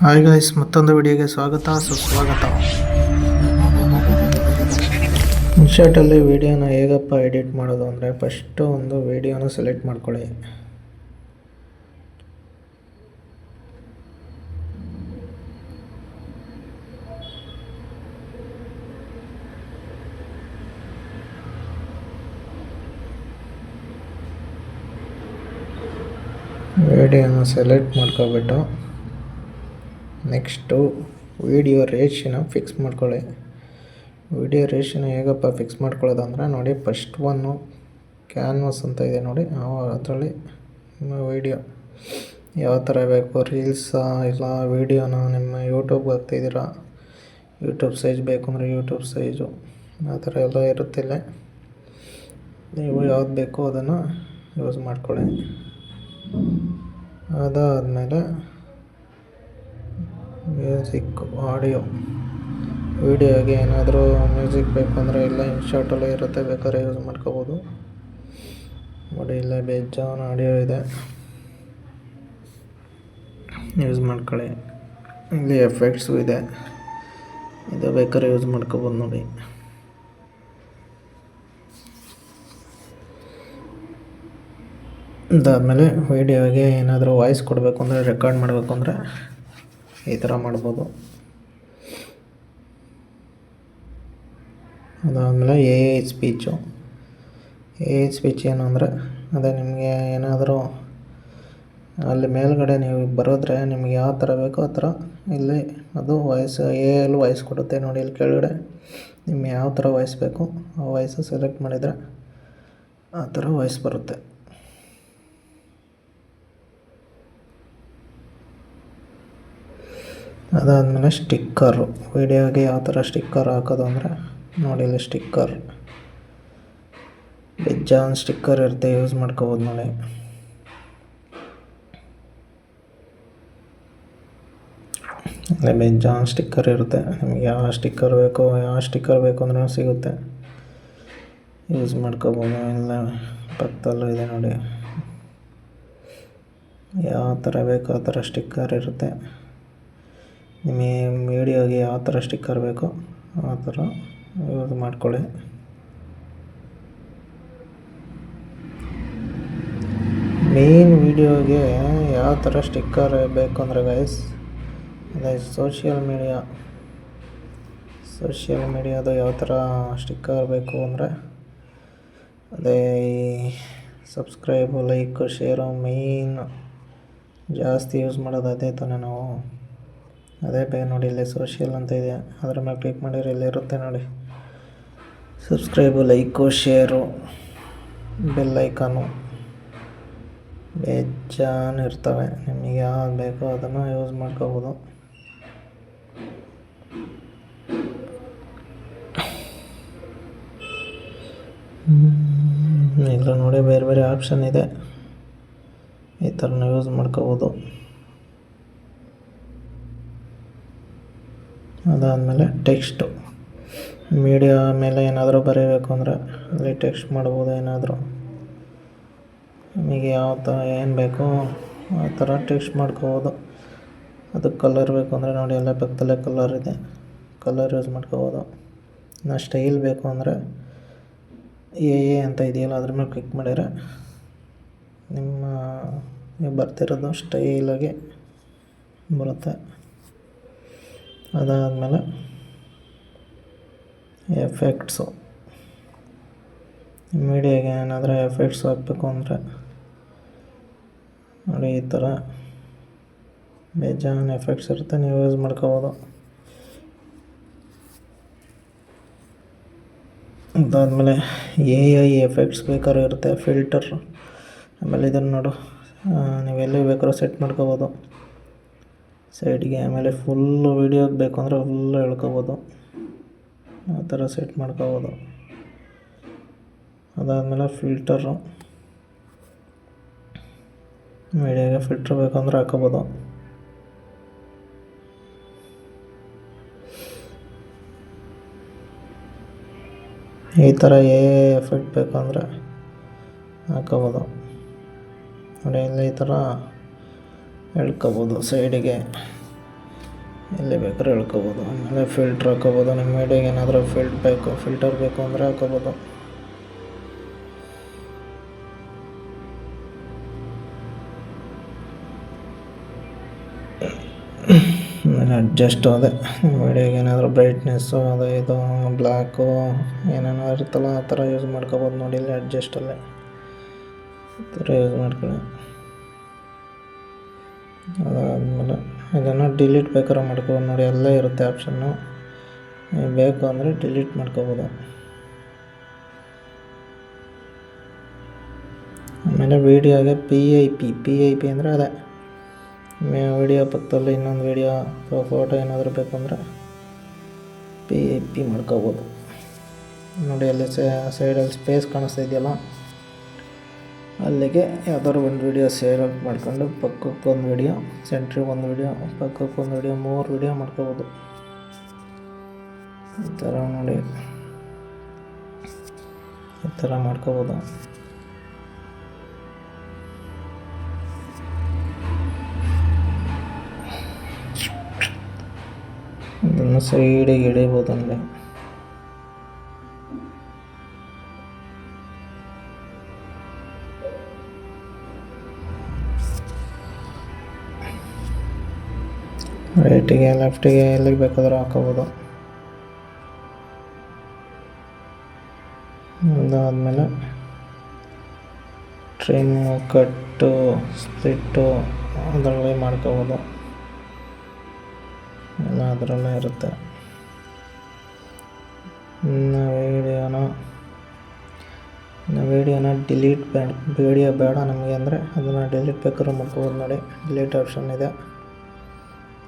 Hi guys, ಮತ್ತೊಂದು ವಿಡಿಯೋಗೆ ಸ್ವಾಗತ ಸುಸ್ವಾಗತ. ಇನ್ಶಾರ್ಟಲ್ಲಿ ವಿಡಿಯೋನ ಹೇಗಪ್ಪ ಎಡಿಟ್ ಮಾಡೋದು ಅಂದರೆ, ಫಸ್ಟು ಒಂದು ವಿಡಿಯೋನ ಸೆಲೆಕ್ಟ್ ಮಾಡ್ಕೊಳ್ಳಿ. ವಿಡಿಯೋನ ಸೆಲೆಕ್ಟ್ ಮಾಡ್ಕೊಬಿಟ್ಟು ನೆಕ್ಸ್ಟು ವಿಡಿಯೋ ರೇಷಿನ ಫಿಕ್ಸ್ ಮಾಡ್ಕೊಳ್ಳಿ. ವಿಡಿಯೋ ರೇಷಿನ ಹೇಗಪ್ಪ ಫಿಕ್ಸ್ ಮಾಡ್ಕೊಳ್ಳೋದು ಅಂದರೆ, ನೋಡಿ, ಫಸ್ಟ್ ಒನ್ನು ಕ್ಯಾನ್ವಾಸ್ ಅಂತ ಇದೆ ನೋಡಿ, ಅದರಲ್ಲಿ ನಿಮ್ಮ ವಿಡಿಯೋ ಯಾವ ಥರ ಬೇಕು, ರೀಲ್ಸಾ ಇಲ್ಲ ವಿಡಿಯೋನ ನಿಮ್ಮ ಯೂಟ್ಯೂಬ್ಗೆ ಹಾಕ್ತಿದ್ದೀರಾ, ಯೂಟ್ಯೂಬ್ ಸೈಜ್ ಬೇಕು ಅಂದರೆ ಯೂಟ್ಯೂಬ್ ಸೈಜು, ಆ ಥರ ಎಲ್ಲ ಇರುತ್ತಿಲ್ಲ. ನೀವು ಯಾವ್ದು ಬೇಕೋ ಅದನ್ನು ಯೂಸ್ ಮಾಡ್ಕೊಳ್ಳಿ. ಅದಾದಮೇಲೆ ಮ್ಯೂಸಿಕ್, ಆಡಿಯೋ, ವಿಡಿಯೋಗೆ ಏನಾದರೂ ಮ್ಯೂಸಿಕ್ ಬೇಕು ಅಂದರೆ ಎಲ್ಲ ಇನ್ಶಾರ್ಟಲ್ಲೇ ಇರುತ್ತೆ, ಬೇಕಾದ್ರೆ ಯೂಸ್ ಮಾಡ್ಕೋಬೋದು. ನೋಡಿ, ಇಲ್ಲೇ ಬೇಜಾನ್ ಆಡಿಯೋ ಇದೆ, ಯೂಸ್ ಮಾಡ್ಕೊಳ್ಳಿ. ಇಲ್ಲಿ ಎಫೆಕ್ಟ್ಸು ಇದೆ, ಇದು ಬೇಕಾದ್ರೆ ಯೂಸ್ ಮಾಡ್ಕೋಬೋದು. ನೋಡಿ, ಅದಾದಮೇಲೆ ವಿಡಿಯೋಗೆ ಏನಾದರೂ ವಾಯ್ಸ್ ಕೊಡಬೇಕು ಅಂದರೆ, ರೆಕಾರ್ಡ್ ಮಾಡಬೇಕು ಅಂದರೆ ಈ ಥರ ಮಾಡ್ಬೋದು. ಅದಾದಮೇಲೆ ಎ ಐ ಸ್ಪೀಚ್ ಏನು ಅಂದರೆ, ಅದೇ ನಿಮಗೆ ಏನಾದರೂ ಅಲ್ಲಿ ಮೇಲ್ಗಡೆ ನೀವು ಬರೋದ್ರೆ ನಿಮ್ಗೆ ಯಾವ ಥರ ಬೇಕೋ ಆ ಥರ ಇಲ್ಲಿ ಅದು ವಾಯ್ಸ್ ಎಲ್ಲಿ ವಾಯ್ಸ್ ಕೊಡುತ್ತೆ. ನೋಡಿ, ಇಲ್ಲಿ ಕೆಳಗಡೆ ನಿಮ್ಗೆ ಯಾವ ಥರ ವಾಯ್ಸ್ ಬೇಕು ಆ ವಾಯ್ಸು ಸೆಲೆಕ್ಟ್ ಮಾಡಿದರೆ ಆ ಥರ ವಾಯ್ಸ್ ಬರುತ್ತೆ. ಅದಾದಮೇಲೆ ಸ್ಟಿಕ್ಕರು, ವಿಡಿಯೋಗೆ ಯಾವ ಥರ ಸ್ಟಿಕ್ಕರ್ ಹಾಕೋದು ಅಂದರೆ, ನೋಡಿ, ಇಲ್ಲಿ ಸ್ಟಿಕ್ಕರ್ ಬೇಜಾನ್ ಸ್ಟಿಕ್ಕರ್ ಇರುತ್ತೆ, ಯೂಸ್ ಮಾಡ್ಕೋಬೋದು. ನೋಡಿ, ಇಲ್ಲಿ ಬೇಜಾನ್ ಸ್ಟಿಕ್ಕರ್ ಇರುತ್ತೆ, ನಿಮಗೆ ಯಾವ ಸ್ಟಿಕ್ಕರ್ ಬೇಕು ಅಂದ್ರೆ ಸಿಗುತ್ತೆ, ಯೂಸ್ ಮಾಡ್ಕೋಬೋದು. ಇಲ್ಲ ಪಕ್ಕದಲ್ಲೂ ಇದೆ ನೋಡಿ, ಯಾವ ಥರ ಬೇಕೋ ಆ ಥರ ಸ್ಟಿಕ್ಕರ್ ಇರುತ್ತೆ. ನಿಮಗೆ ವಿಡಿಯೋಗೆ ಯಾವ ಥರ ಸ್ಟಿಕ್ಕರ್ ಬೇಕೋ ಆ ಥರ ಯೂಸ್ ಮಾಡ್ಕೊಳ್ಳಿ. ಮೇನ್ ವಿಡಿಯೋಗೆ ಯಾವ ಥರ ಸ್ಟಿಕ್ಕರ್ ಬೇಕು ಅಂದರೆ ಗೈಸ್, ಅದೇ ಸೋಷಿಯಲ್ ಮೀಡಿಯಾದು ಯಾವ ಥರ ಸ್ಟಿಕ್ಕರ್ ಬೇಕು ಅಂದರೆ, ಅದೇ ಸಬ್ಸ್ಕ್ರೈಬು, ಲೈಕು, ಶೇರು ಮೇನ್ ಜಾಸ್ತಿ ಯೂಸ್ ಮಾಡೋದು ಅದೇ ತಾನೇ ನಾವು. ಅದೇ ನೋಡಿ, ಇಲ್ಲಿ ಸೋಷಿಯಲ್ ಅಂತ ಇದೆ, ಅದರ ಮೇಲೆ ಕ್ಲಿಕ್ ಮಾಡಿದ್ರೆ ಇಲ್ಲಿ ಇರುತ್ತೆ ನೋಡಿ, subscribe, like, share, bell icon ಬೇಜಾನ್ ಇರ್ತವೆ. ನಿಮಗೆ ಯಾವ್ದು ಬೇಕೋ ಅದನ್ನು ಯೂಸ್ ಮಾಡ್ಕೋಬೋದು. ಇಲ್ಲ ನೋಡಿ, ಬೇರೆ ಬೇರೆ ಆಪ್ಷನ್ ಇದೆ, ಈ ಥರನ ಯೂಸ್ ಮಾಡ್ಕೋಬೋದು. ಅದಾದಮೇಲೆ ಟೆಕ್ಸ್ಟು, ಮೀಡಿಯಾ ಮೇಲೆ ಏನಾದರೂ ಬರೀಬೇಕು ಅಂದರೆ ಅಲ್ಲಿ ಟೆಕ್ಸ್ಟ್ ಮಾಡ್ಬೋದು. ಏನಾದರೂ ನಿಮಗೆ ಯಾವ ಥರ ಏನು ಬೇಕೋ ಆ ಥರ ಟೆಕ್ಸ್ಟ್ ಮಾಡ್ಕೋಬೋದು. ಅದಕ್ಕೆ ಕಲರ್ ಬೇಕು ಅಂದರೆ ನೋಡಿ, ಎಲ್ಲ ಪಕ್ಕದಲ್ಲೇ ಕಲರ್ ಇದೆ, ಕಲರ್ ಯೂಸ್ ಮಾಡ್ಕೋಬೋದು. ಇನ್ನು ಸ್ಟೈಲ್ ಬೇಕು ಅಂದರೆ ಎ ಅಂತ ಇದೆಯಲ್ಲ ಅದ್ರ ಮೇಲೆ ಕ್ಲಿಕ್ ಮಾಡಿದರೆ ನೀವು ಬರ್ತಿರೋದು ಸ್ಟೈಲಾಗಿ ಬರುತ್ತೆ. ಅದಾದಮೇಲೆ ಎಫೆಕ್ಟ್ಸು, ಮೀಡಿಯಾಗೆ ಏನಾದರೂ ಎಫೆಕ್ಟ್ಸ್ ಹಾಕಬೇಕು ಅಂದರೆ ನೋಡಿ, ಈ ಥರ ಬೇಜಾನ್ ಎಫೆಕ್ಟ್ಸ್ ಇರುತ್ತೆ, ನೀವು ಯೂಸ್ ಮಾಡ್ಕೋಬೋದು. ಅದಾದಮೇಲೆ ಎ ಐ ಎಫೆಕ್ಟ್ಸ್ ಬೇಕಾದ್ರೂ ಇರುತ್ತೆ, ಫಿಲ್ಟರ್. ಆಮೇಲೆ ಇದನ್ನು ನೋಡು, ನೀವೆಲ್ಲಿ ಬೇಕಾದ್ರೂ ಸೆಟ್ ಮಾಡ್ಕೋಬೋದು ಸೈಡ್ಗೆ. ಆಮೇಲೆ ಫುಲ್ಲು ವೀಡಿಯೋಗೆ ಬೇಕು ಅಂದರೆ ಫುಲ್ಲು ಎಳ್ಕೊಬೋದು, ಆ ಥರ ಸೆಟ್ ಮಾಡ್ಕೋಬೋದು. ಅದಾದಮೇಲೆ ಫಿಲ್ಟರು, ವೀಡಿಯೋಗೆ ಫಿಲ್ಟ್ರ್ ಬೇಕಂದ್ರೆ ಹಾಕೋಬೋದು. ಈ ಥರ ಎಫೆಕ್ಟ್ ಬೇಕಂದರೆ ಹಾಕೋಬೋದು. ನೋಡಿ, ಇಲ್ಲಿ ಈ ಥರ ಎಳ್ಕೊಬೋದು ಸೈಡಿಗೆ. ಎಲ್ಲಿ ಬೇಕಾದ್ರೆ ಹೇಳ್ಕೊಬೋದು. ಆಮೇಲೆ ಫಿಲ್ಟ್ರ್ ಹಾಕೋಬೋದು. ನಿಮ್ಮ ವೀಡಿಯೋಗೆ ಏನಾದರೂ ಫಿಲ್ಟರ್ ಬೇಕು ಅಂದರೆ ಹಾಕೋಬೋದು. ಆಮೇಲೆ ಅಡ್ಜಸ್ಟ್ ಅದೇ ವೀಡಿಯೋಗೆ ಏನಾದರೂ ಬ್ರೈಟ್ನೆಸ್ಸು ಅದು ಇದು ಬ್ಲ್ಯಾಕು ಏನೇನೋ ಇರುತ್ತಲ್ಲ ಆ ಥರ ಯೂಸ್ ಮಾಡ್ಕೋಬೋದು. ನೋಡಿ ಇಲ್ಲಿ ಅಡ್ಜಸ್ಟಲ್ಲೇ ಈ ಥರ ಯೂಸ್ ಮಾಡ್ಕೊಳ್ಳಿ. ಅದಾದಮೇಲೆ ಇದನ್ನು ಡಿಲೀಟ್ ಬೇಕಾದ್ರೆ ಮಾಡ್ಕೋಬೋದು. ನೋಡಿ ಎಲ್ಲ ಇರುತ್ತೆ ಆಪ್ಷನ್ನು. ಬೇಕು ಅಂದರೆ ಡಿಲೀಟ್ ಮಾಡ್ಕೋಬೋದು. ಆಮೇಲೆ ವೀಡಿಯೋಗೆ ಪಿ ಐ ಪಿ ಅಂದರೆ ಅದೇ ವೀಡಿಯೋ ಪಕ್ಕದಲ್ಲಿ ಇನ್ನೊಂದು ವೀಡಿಯೋ ಅಥವಾ ಫೋಟೋ ಏನಾದರೂ ಬೇಕಂದರೆ PIP ಮಾಡ್ಕೋಬೋದು. ನೋಡಿ ಅಲ್ಲಿ ಸೈಡಲ್ಲಿ ಸ್ಪೇಸ್ ಕಾಣಿಸ್ತಾ ಇದೆಯಲ್ಲ, ಅಲ್ಲಿಗೆ ಯಾವ್ದಾದ್ರು ಒಂದು ವೀಡಿಯೋ ಸೆಲೆಕ್ಟ್ ಮಾಡ್ಕೊಂಡು ಪಕ್ಕಕ್ಕೆ ಒಂದು ವೀಡಿಯೋ, ಸೆಂಟ್ರಿಗೆ ಒಂದು ವೀಡಿಯೋ, ಪಕ್ಕಕ್ಕೆ ಒಂದು ವೀಡಿಯೋ, 3 ವೀಡಿಯೋ ಮಾಡ್ಕೋಬೋದು. ಈ ಥರ ನೋಡಿ ಈ ಥರ ಮಾಡ್ಕೋಬೋದು. ಅದನ್ನು ಸೈಡಿಗೆ ಎಳಿಬೋದು. ಅಂದರೆ ರೈಟಿಗೆ ಲೆಫ್ಟಿಗೆ ಎಲ್ಲಿಗೆ ಬೇಕಾದರೂ ಹಾಕೋಬೋದು. ಅದಾದಮೇಲೆ ಟ್ರಿಮ್ಮು, ಕಟ್ಟು, ಸ್ಪ್ಲಿಟ್ಟು ಅದರಲ್ಲೇ ಮಾಡ್ಕೋಬೋದು. ಎಲ್ಲ ಅದರಲ್ಲೇ ಇರುತ್ತೆ. ವೀಡಿಯೋನ ಡಿಲೀಟ್ ವೀಡಿಯೋ ಬೇಡ ನಮಗೆ ಅಂದರೆ ಅದನ್ನು ಡಿಲೀಟ್ ಬೇಕಾದ್ರೂ ಮಾಡ್ಕೋಬೋದು. ನೋಡಿ ಡಿಲೀಟ್ ಆಪ್ಷನ್ ಇದೆ,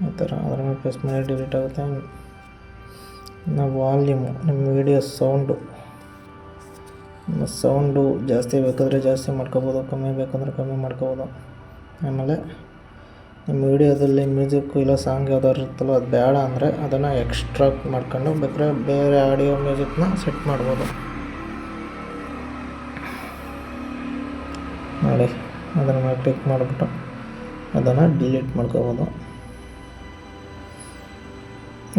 ಈ ಥರ ಅದರ ಮೇಲೆ ಪ್ರೆಸ್ ಮಾಡಿ ಡಿಲೀಟ್ ಆಗುತ್ತೆ. ವಾಲ್ಯೂಮು, ನಿಮ್ಮ ವೀಡಿಯೋ ಸೌಂಡು ಜಾಸ್ತಿ ಬೇಕಾದರೆ ಜಾಸ್ತಿ ಮಾಡ್ಕೋಬೋದು, ಕಮ್ಮಿ ಬೇಕಂದರೆ ಕಮ್ಮಿ ಮಾಡ್ಕೋಬೋದು. ಆಮೇಲೆ ನಿಮ್ಮ ವೀಡಿಯೋದಲ್ಲಿ ಮ್ಯೂಸಿಕ್ಕು ಇಲ್ಲ ಸಾಂಗ್ ಯಾವ್ದಾದ್ರು ಇರುತ್ತಲ್ಲ ಅದು ಬೇಡ ಅಂದರೆ ಅದನ್ನು ಎಕ್ಸ್ಟ್ರಾಕ್ಟ್ ಮಾಡ್ಕೊಂಡು ಬೇಕಾದ್ರೆ ಬೇರೆ ಆಡಿಯೋ ಮ್ಯೂಸಿಕ್ನ ಸೆಟ್ ಮಾಡ್ಬೋದು. ನೋಡಿ ಅದರ ಮೇಲೆ ಕ್ಲಿಕ್ ಮಾಡಿಬಿಟ್ಟು ಅದನ್ನು ಡಿಲೀಟ್ ಮಾಡ್ಕೋಬೋದು.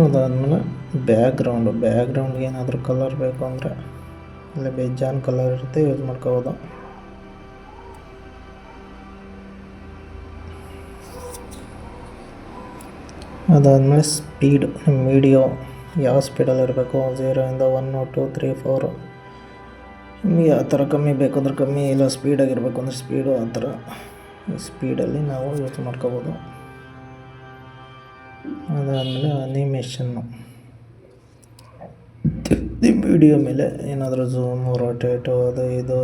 ಅದಾದಮೇಲೆ ಬ್ಯಾಕ್ಗ್ರೌಂಡ್ಗೆ ಏನಾದರೂ ಕಲರ್ ಬೇಕು ಅಂದರೆ ಅಲ್ಲಿ ಬೇಜಾನ್ ಕಲರ್ ಇರುತ್ತೆ, ಯೂಸ್ ಮಾಡ್ಕೋಬೋದು. ಅದಾದಮೇಲೆ ಸ್ಪೀಡ್, ನಿಮ್ಮ ವೀಡಿಯೋ ಯಾವ ಸ್ಪೀಡಲ್ಲಿ ಇರಬೇಕು, 0 ಇಂದ 1 2 3 4 ನಿಮಗೆ ಯಾವ ಥರ ಕಮ್ಮಿ ಬೇಕಂದ್ರೆ ಕಮ್ಮಿ, ಇಲ್ಲ ಸ್ಪೀಡಾಗಿರಬೇಕು ಅಂದರೆ ಸ್ಪೀಡು, ಆ ಥರ ಸ್ಪೀಡಲ್ಲಿ ನಾವು ಯೂಸ್ ಮಾಡ್ಕೋಬೋದು. ಅದಾದಮೇಲೆ ಅನಿಮೇಷನ್ನು, ನಿಮ್ಮ ವಿಡಿಯೋ ಮೇಲೆ ಏನಾದರೂ ಝೂಮು, ರೊಟೇಟು ಅದು ಇದು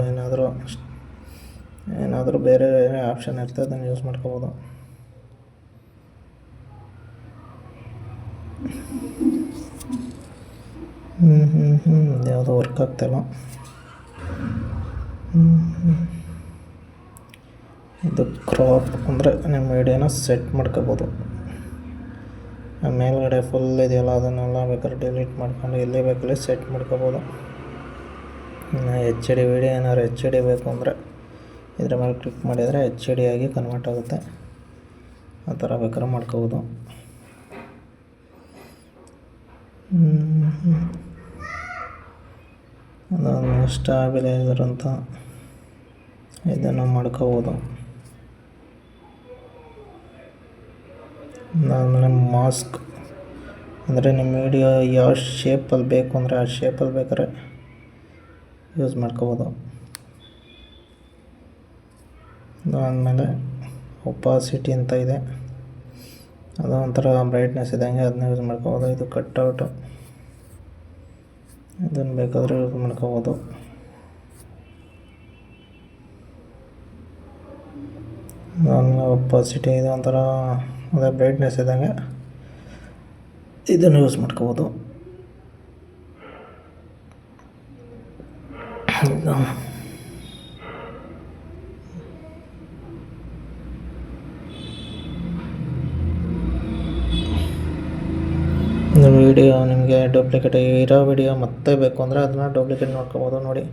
ಏನಾದರೂ ಬೇರೆ ಆಪ್ಷನ್ ಇರ್ತದೆ, ಅದನ್ನು ಯೂಸ್ ಮಾಡ್ಕೋಬೋದು. ಯಾವುದೋ ವರ್ಕ್ ಆಗ್ತಾಯಿಲ್ಲ. ಇದು ಕ್ರಾಪ್ ಅಂದರೆ ನಿಮ್ಮ ವಿಡಿಯೋನ ಸೆಟ್ ಮಾಡ್ಕೋಬೋದು. ಮೇಲ್ಗಡೆ ಫುಲ್ ಇದೆಯಲ್ಲ ಅದನ್ನೆಲ್ಲ ಬೇಕಾದ್ರೆ ಡಿಲೀಟ್ ಮಾಡ್ಕೊಂಡು ಎಲ್ಲಿ ಬೇಕಲ್ಲಿ ಸೆಟ್ ಮಾಡ್ಕೋಬೋದು. HD ವಿಡಿಯೋ ಏನಾದ್ರು HD ಬೇಕು ಅಂದರೆ ಇದ್ರ ಮೇಲೆ ಕ್ಲಿಕ್ ಮಾಡಿದರೆ HD ಆಗಿ ಕನ್ವರ್ಟ್ ಆಗುತ್ತೆ. ಆ ಥರ ಬೇಕಾದ್ರೆ ಮಾಡ್ಕೋಬೋದು. ಅದಾದಮೇಲೆ ಸ್ಟಾಬಿಲೈಸರ್ ಅಂತ ಇದನ್ನು ಮಾಡ್ಕೋಬೋದು. ಅದಾದಮೇಲೆ ಮಾಸ್ಕ್ ಅಂದರೆ ನಿಮ್ಮ ವಿಡಿಯೋ ಯಾವ ಶೇಪಲ್ಲಿ ಬೇಕು ಅಂದರೆ ಆ ಶೇಪಲ್ಲಿ ಬೇಕಾದ್ರೆ ಯೂಸ್ ಮಾಡ್ಕೋಬೋದು. ಅದಾದಮೇಲೆ ಒಪಾಸಿಟಿ ಅಂತ ಇದೆ, ಅದು ಒಂಥರ ಬ್ರೈಟ್ನೆಸ್ ಇದ್ದಂಗೆ, ಅದನ್ನ ಯೂಸ್ ಮಾಡ್ಕೋಬೋದು. ಇದು ಕಟ್ಔಟು, ಇದನ್ನು ಬೇಕಾದರೆ ಯೂಸ್ ಮಾಡ್ಕೋಬೋದು. ಆಮೇಲೆ ಒಪಾಸಿಟಿ ಇದು ಒಂಥರ ಅದೇ ಬ್ರೈಟ್ನೆಸ್ ಇದ್ದಂಗೆ, ಇದನ್ನು ಯೂಸ್ ಮಾಡ್ಕೋಬೋದು. ವೀಡಿಯೋ ನಿಮಗೆ ಡೂಪ್ಲಿಕೇಟ್ ಇರೋ ವೀಡಿಯೋ ಮತ್ತೆ ಬೇಕು ಅಂದರೆ ಅದನ್ನು ಡೂಪ್ಲಿಕೇಟ್ ಮಾಡ್ಕೋಬೋದು. ನೋಡಿ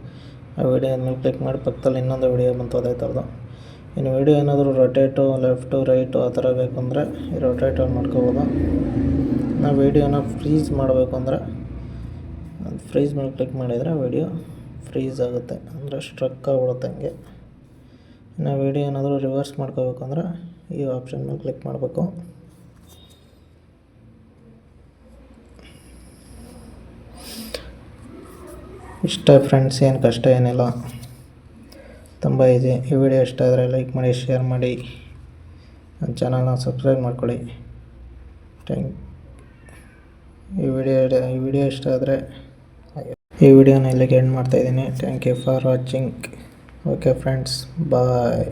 ಆ ವೀಡಿಯೋ ಮೇಲೆ ಕ್ಲಿಕ್ ಮಾಡಿ ಪಕ್ಕದಲ್ಲಿ ಇನ್ನೊಂದು ವೀಡಿಯೋ ಬಂತು ಅದೇ ಥರದ್ದು. ಇನ್ನು ವಿಡಿಯೋ ಏನಾದರೂ ರೊಟೇಟು ಲೆಫ್ಟು ರೈಟು ಆ ಥರ ಬೇಕಂದರೆ ರೊಟೇಟ್ ಮಾಡ್ಕೋಬೋದು. ನಾವು ವಿಡಿಯೋನ ಫ್ರೀಸ್ ಮಾಡಬೇಕು ಅಂದರೆ ಫ್ರೀಸ್ ಮೇಲೆ ಕ್ಲಿಕ್ ಮಾಡಿದರೆ ವಿಡಿಯೋ ಫ್ರೀಸ್ ಆಗುತ್ತೆ, ಅಂದರೆ ಸ್ಟ್ರಕ್ ಆಗ್ಬಿಡುತ್ತೆ ಹಂಗೆ. ಇನ್ನು ವಿಡಿಯೋ ಏನಾದರೂ ರಿವರ್ಸ್ ಮಾಡ್ಕೋಬೇಕಂದ್ರೆ ಈ ಆಪ್ಷನ್ ಮೇಲೆ ಕ್ಲಿಕ್ ಮಾಡಬೇಕು. ಇಷ್ಟ ಫ್ರೆಂಡ್ಸ್, ಏನು ಕಷ್ಟ ಏನಿಲ್ಲ, ತುಂಬ ಈಸಿ. ಈ ವಿಡಿಯೋ ಇಷ್ಟ ಆದರೆ ಲೈಕ್ ಮಾಡಿ, ಶೇರ್ ಮಾಡಿ, ನನ್ನ ಚಾನಲ್ನ ಸಬ್ಸ್ಕ್ರೈಬ್ ಮಾಡ್ಕೊಳ್ಳಿ. ಈ ವಿಡಿಯೋ ಇಷ್ಟ ಆದರೆ ಈ ವಿಡಿಯೋನ ಇಲ್ಲಿಗೆ ಎಂಡ್ ಮಾಡ್ತಾಯಿದ್ದೀನಿ. Thank you for watching. Okay friends, bye.